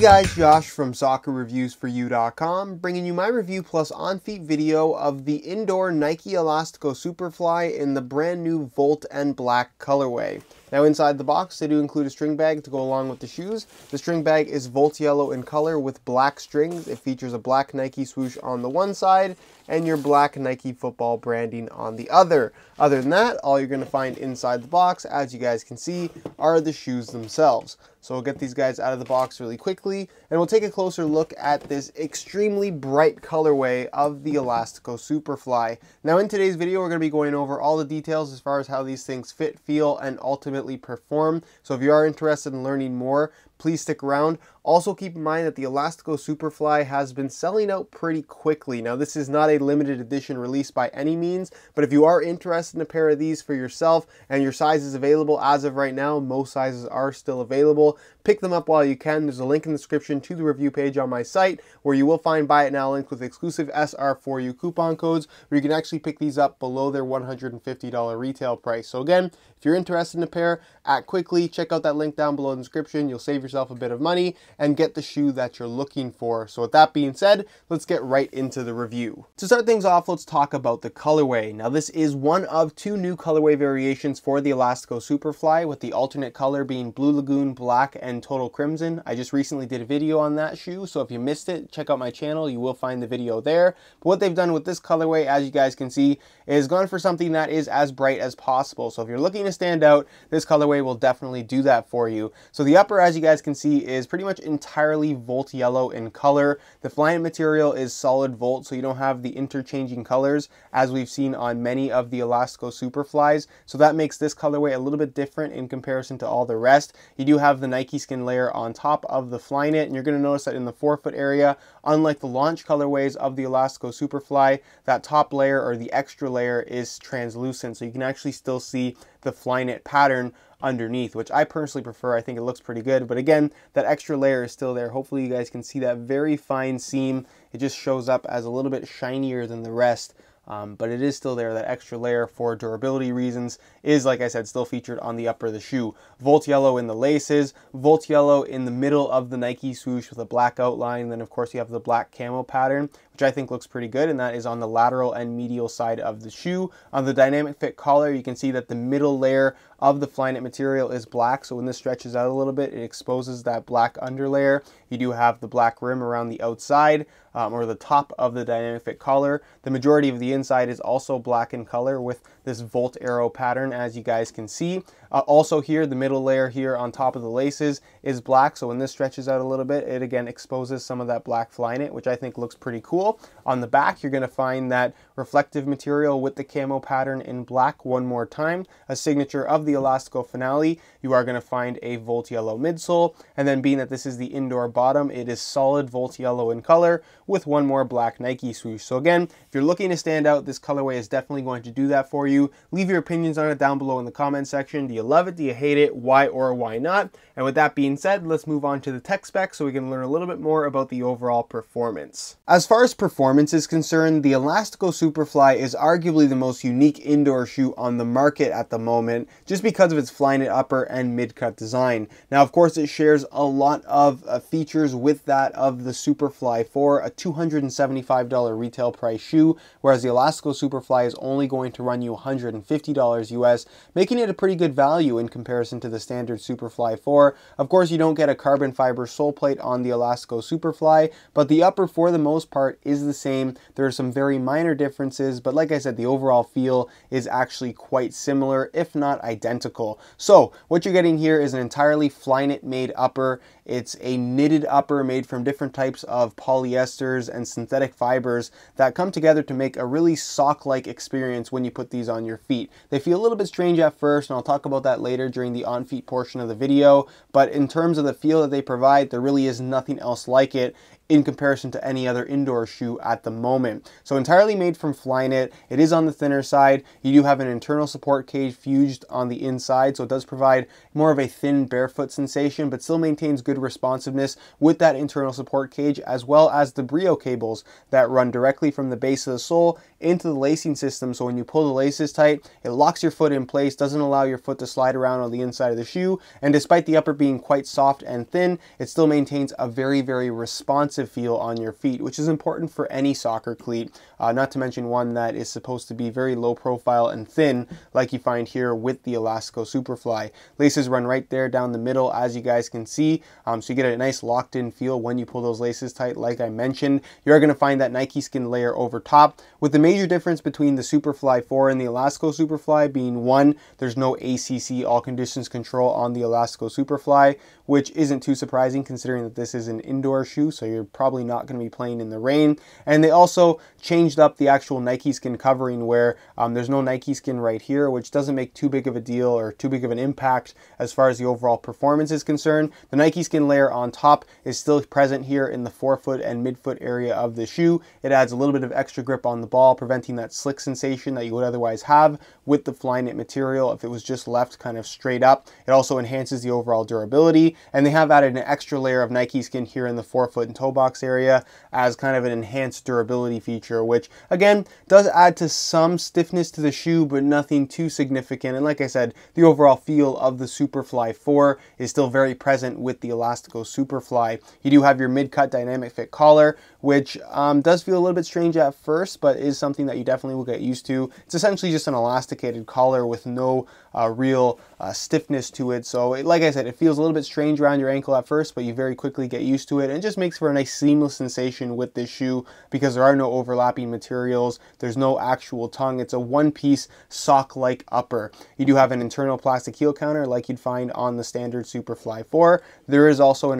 guys, Josh from SoccerReviewsForYou.com, bringing you my review plus on-feet video of the indoor Nike Elastico Superfly in the brand new Volt and Black colorway. Now inside the box, they do include a string bag to go along with the shoes. The string bag is Volt yellow in color with black strings. It features a black Nike swoosh on the one side and your black Nike football branding on the other. Other than that, all you're going to find inside the box, as you guys can see, are the shoes themselves. So we'll get these guys out of the box really quickly, and we'll take a closer look at this extremely bright colorway of the Elastico Superfly. Now in today's video, we're going to be going over all the details as far as how these things fit, feel, and ultimately perform. So if you are interested in learning more, please stick around. Also keep in mind that the Elastico Superfly has been selling out pretty quickly. Now this is not a limited edition release by any means, but if you are interested in a pair of these for yourself and your size is available as of right now, most sizes are still available, pick them up while you can. There's a link in the description to the review page on my site where you will find buy it now link with exclusive SR4U coupon codes where you can actually pick these up below their $150 retail price. So again, if you're interested in a pair, act quickly, check out that link down below in the description. You'll save yourself a bit of money and get the shoe that you're looking for. So with that being said, let's get right into the review. To start things off, let's talk about the colorway. Now this is one of two new colorway variations for the Elastico Superfly, with the alternate color being Blue Lagoon Black and Total Crimson. I just recently did a video on that shoe, so if you missed it, check out my channel. You will find the video there. But what they've done with this colorway, as you guys can see, is gone for something that is as bright as possible. So if you're looking to stand out, this colorway will definitely do that for you. So the upper, as you guys can see, is pretty much entirely Volt yellow in color. The Flyknit material is solid Volt, so you don't have the interchanging colors as we've seen on many of the Elastico Superflies. So that makes this colorway a little bit different in comparison to all the rest. You do have the Nike skin layer on top of the Flyknit, and you're going to notice that in the forefoot area, unlike the launch colorways of the Elastico Superfly, that top layer or the extra layer is translucent, so you can actually still see the Flyknit pattern underneath, which I personally prefer. I think it looks pretty good, but again, that extra layer is still there. Hopefully you guys can see that very fine seam. It just shows up as a little bit shinier than the rest. But it is still there. That extra layer for durability reasons is, like I said, still featured on the upper of the shoe. Volt yellow in the laces, Volt yellow in the middle of the Nike swoosh with a black outline. Then of course you have the black camo pattern, which I think looks pretty good, and that is on the lateral and medial side of the shoe. On the dynamic fit collar, you can see that the middle layer of the Flyknit material is black, so when this stretches out a little bit, it exposes that black underlayer. You do have the black rim around the outside, or the top of the dynamic fit collar. The majority of the inside is also black in color with this Volt arrow pattern, as you guys can see. Also here, the middle layer here on top of the laces is black, so when this stretches out a little bit, it again exposes some of that black Flyknit, which I think looks pretty cool. On the back, you're going to find that reflective material with the camo pattern in black one more time, a signature of the Elastico Finale. You are going to find a Volt yellow midsole, and then being that this is the indoor bottom, it is solid Volt yellow in color with one more black Nike swoosh. So again, if you're looking to stand out, this colorway is definitely going to do that for you. Leave your opinions on it down below in the comment section. Do you love it? Do you hate it? Why or why not? And with that being said, let's move on to the tech specs so we can learn a little bit more about the overall performance. As far as performance is concerned, the Elastico Superfly is arguably the most unique indoor shoe on the market at the moment, just because of its Flyknit upper and mid-cut design. Now, of course, it shares a lot of features with that of the Superfly 4, a $275 retail price shoe, whereas the Elastico Superfly is only going to run you $150 US, making it a pretty good value in comparison to the standard Superfly 4. Of course, you don't get a carbon fiber sole plate on the Elastico Superfly, but the upper, for the most part, is the same. There are some very minor differences, but like I said, the overall feel is actually quite similar, if not identical. So what you're getting here is an entirely Flyknit made upper. It's a knitted upper made from different types of polyesters and synthetic fibers that come together to make a really sock-like experience when you put these on your feet. They feel a little bit strange at first, and I'll talk about that later during the on-feet portion of the video, but in terms of the feel that they provide, there really is nothing else like it in comparison to any other indoor shoe at the moment. So entirely made from Flyknit. It is on the thinner side. You do have an internal support cage fused on the inside, so it does provide more of a thin barefoot sensation, but still maintains good responsiveness with that internal support cage, as well as the Brio cables that run directly from the base of the sole into the lacing system. So when you pull the laces tight, it locks your foot in place, doesn't allow your foot to slide around on the inside of the shoe, and despite the upper being quite soft and thin, it still maintains a very, very responsive feel on your feet, which is important for any soccer cleat, not to mention one that is supposed to be very low profile and thin, like you find here with the Elastico Superfly. Laces run right there down the middle, as you guys can see, so you get a nice locked in feel when you pull those laces tight. Like I mentioned, you're going to find that Nike skin layer over top, with the major difference between the Superfly 4 and the Elastico Superfly being, one, there's no ACC all conditions control on the Elastico Superfly, which isn't too surprising considering that this is an indoor shoe, so you're probably not going to be playing in the rain. And they also changed up the actual Nike skin covering, where there's no Nike skin right here, which doesn't make too big of a deal or too big of an impact as far as the overall performance is concerned. The Nike skin layer on top is still present here in the forefoot and midfoot area of the shoe. It adds a little bit of extra grip on the ball, preventing that slick sensation that you would otherwise have with the Flyknit material if it was just left kind of straight up. It also enhances the overall durability, and they have added an extra layer of Nike skin here in the forefoot and toe box area as kind of an enhanced durability feature, which again does add to some stiffness to the shoe, but nothing too significant. And like I said, the overall feel of the Superfly 4 is still very present with the Elastico Superfly. You do have your mid-cut dynamic fit collar, which does feel a little bit strange at first, but is something that you definitely will get used to. It's essentially just an elasticated collar with no real stiffness to it. So like I said, it feels a little bit strange around your ankle at first, but you very quickly get used to it, and it just makes for a nice seamless sensation with this shoe because there are no overlapping materials. There's no actual tongue. It's a one-piece sock-like upper. You do have an internal plastic heel counter like you'd find on the standard Superfly 4. There is also an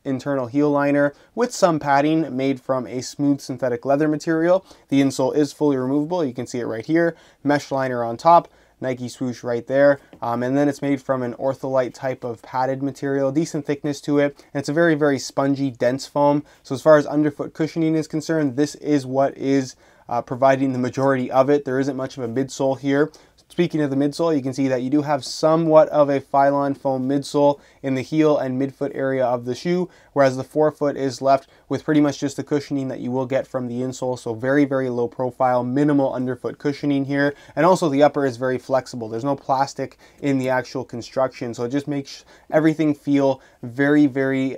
internal heel liner with some padding made from a smooth synthetic leather material. The insole is fully removable. You can see it right here. Mesh liner on top. Nike swoosh right there, and then it's made from an ortholite type of padded material, decent thickness to it, and it's a very, very spongy, dense foam. So as far as underfoot cushioning is concerned, this is what is providing the majority of it. There isn't much of a midsole here. Speaking of the midsole, you can see that you do have somewhat of a Phylon foam midsole in the heel and midfoot area of the shoe, whereas the forefoot is left with pretty much just the cushioning that you will get from the insole. So very, very low profile, minimal underfoot cushioning here. And also the upper is very flexible. There's no plastic in the actual construction, so it just makes everything feel very, very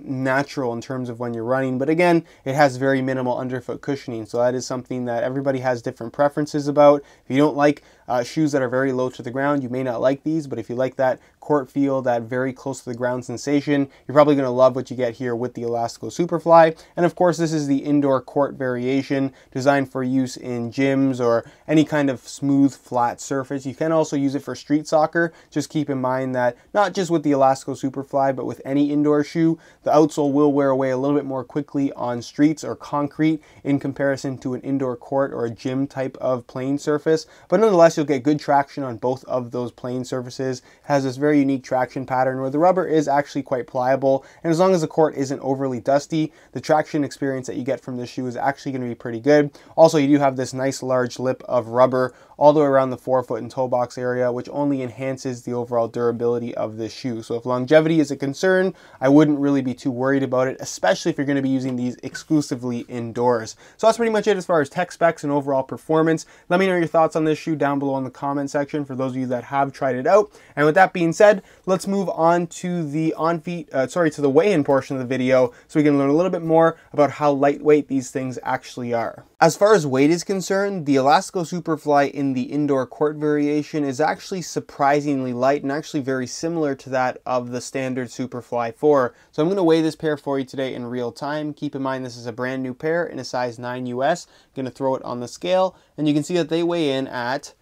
natural in terms of when you're running. But again, it has very minimal underfoot cushioning, so that is something that everybody has different preferences about. If you don't like shoes that are very low to the ground, you may not like these, but if you like that court feel, that very close to the ground sensation, you're probably going to love what you get here with the Elastico Superfly. And of course, this is the indoor court variation designed for use in gyms or any kind of smooth, flat surface. You can also use it for street soccer. Just keep in mind that not just with the Elastico Superfly, but with any indoor shoe, the outsole will wear away a little bit more quickly on streets or concrete in comparison to an indoor court or a gym type of playing surface. But nonetheless, you'll get good traction on both of those playing surfaces. It has this very unique traction pattern where the rubber is actually quite pliable, and as long as the court isn't overly dusty, the traction experience that you get from this shoe is actually going to be pretty good. Also, you do have this nice large lip of rubber all the way around the forefoot and toe box area, which only enhances the overall durability of this shoe. So if longevity is a concern, I wouldn't really be too worried about it, especially if you're going to be using these exclusively indoors. So that's pretty much it as far as tech specs and overall performance. Let me know your thoughts on this shoe down below in the comment section for those of you that have tried it out. And with that being said, let's move on to the to the weigh-in portion of the video so we can learn a little bit more about how lightweight these things actually are. As far as weight is concerned, the Elastico Superfly in the indoor court variation is actually surprisingly light and actually very similar to that of the standard Superfly 4. So I'm going to weigh this pair for you today in real time. Keep in mind this is a brand new pair in a size 9 US. I'm going to throw it on the scale, and you can see that they weigh in at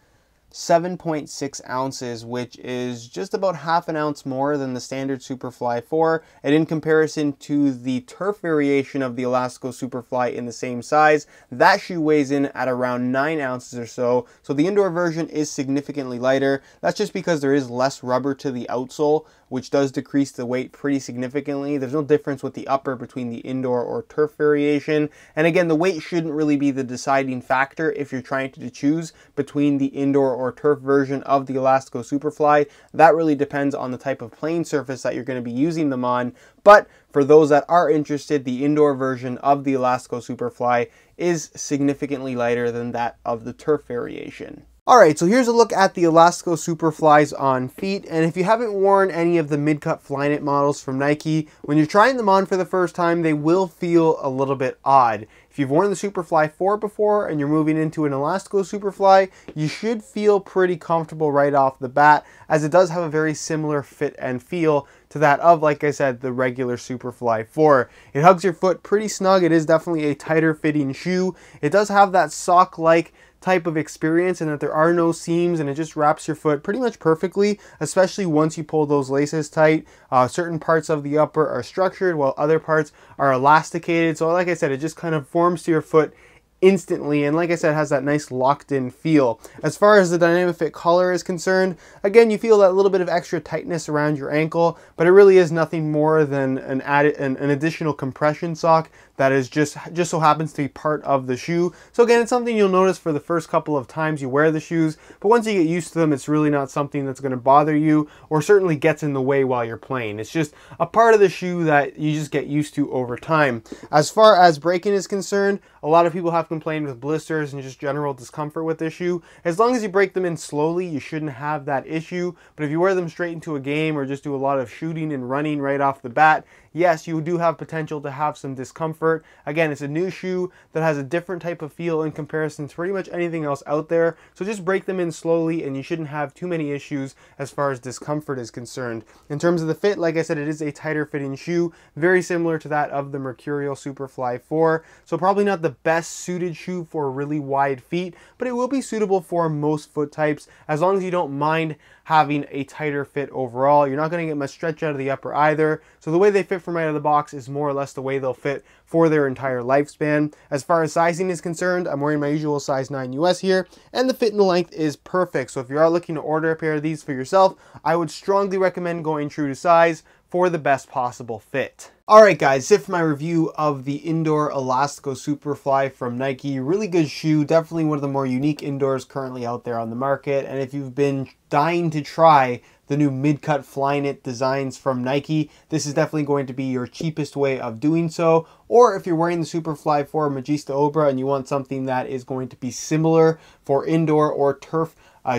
7.6 ounces, which is just about half an ounce more than the standard Superfly 4. And in comparison to the turf variation of the Elastico Superfly in the same size, that shoe weighs in at around 9 ounces or so. So the indoor version is significantly lighter. That's just because there is less rubber to the outsole, which does decrease the weight pretty significantly. There's no difference with the upper between the indoor or turf variation. And again, the weight shouldn't really be the deciding factor if you're trying to choose between the indoor or turf version of the Elastico Superfly. That really depends on the type of playing surface that you're going to be using them on. But for those that are interested, the indoor version of the Elastico Superfly is significantly lighter than that of the turf variation. Alright, so here's a look at the Elastico Superflies on feet, and if you haven't worn any of the mid-cut Flyknit models from Nike, when you're trying them on for the first time, they will feel a little bit odd. If you've worn the Superfly 4 before and you're moving into an Elastico Superfly, you should feel pretty comfortable right off the bat, as it does have a very similar fit and feel to that of, like I said, the regular Superfly 4. It hugs your foot pretty snug. It is definitely a tighter fitting shoe. It does have that sock-like type of experience in that there are no seams, and it just wraps your foot pretty much perfectly, especially once you pull those laces tight. Certain parts of the upper are structured while other parts are elasticated. So like I said, it just kind of forms to your foot instantly, and like I said, has that nice locked in feel. As far as the Dynamic Fit collar is concerned, again, you feel that little bit of extra tightness around your ankle, but it really is nothing more than an additional compression sock that is just so happens to be part of the shoe. So again, it's something you'll notice for the first couple of times you wear the shoes, but once you get used to them, it's really not something that's going to bother you or certainly gets in the way while you're playing. It's just a part of the shoe that you just get used to over time. As far as breaking is concerned, a lot of people have complained with blisters and just general discomfort with this shoe. As long as you break them in slowly, you shouldn't have that issue. But if you wear them straight into a game or just do a lot of shooting and running right off the bat, yes, you do have potential to have some discomfort. Again, it's a new shoe that has a different type of feel in comparison to pretty much anything else out there. So just break them in slowly and you shouldn't have too many issues as far as discomfort is concerned. In terms of the fit, like I said, it is a tighter fitting shoe, very similar to that of the Mercurial Superfly 4. So probably not the best suited shoe for really wide feet, but it will be suitable for most foot types as long as you don't mind having a tighter fit overall. You're not going to get much stretch out of the upper either. So the way they fit from right out of the box is more or less the way they'll fit for their entire lifespan. As far as sizing is concerned, I'm wearing my usual size 9 US here, and the fit and the length is perfect. So if you are looking to order a pair of these for yourself, I would strongly recommend going true to size for the best possible fit. Alright guys, that's it for my review of the indoor Elastico Superfly from Nike. Really good shoe, definitely one of the more unique indoors currently out there on the market. And if you've been dying to try the new mid-cut Flyknit designs from Nike, this is definitely going to be your cheapest way of doing so. Or if you're wearing the Superfly 4 Magista Obra and you want something that is going to be similar for indoor or turf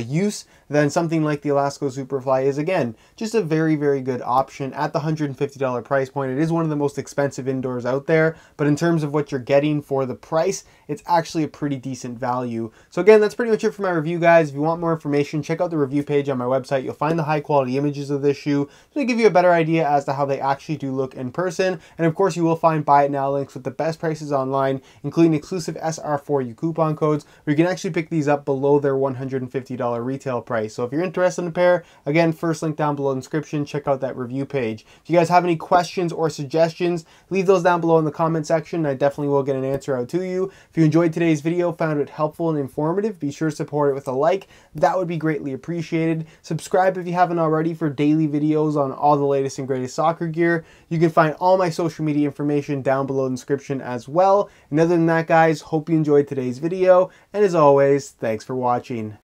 use, then something like the Elastico Superfly is, again, just a very, very good option at the $150 price point. It is one of the most expensive indoors out there, but in terms of what you're getting for the price, it's actually a pretty decent value. So again, that's pretty much it for my review, guys. If you want more information, check out the review page on my website. You'll find the high quality images of this shoe to give you a better idea as to how they actually do look in person. And of course, you will find buy it now links with the best prices online, including exclusive SR4U coupon codes, where you can actually pick these up below their $150 retail price. So if you're interested in a pair, again, first link down below in the description, check out that review page. If you guys have any questions or suggestions, leave those down below in the comment section. I definitely will get an answer out to you. If you enjoyed today's video, found it helpful and informative, be sure to support it with a like. That would be greatly appreciated. Subscribe if you haven't already for daily videos on all the latest and greatest soccer gear. You can find all my social media information down below in the description as well. And other than that, guys, hope you enjoyed today's video. And as always, thanks for watching.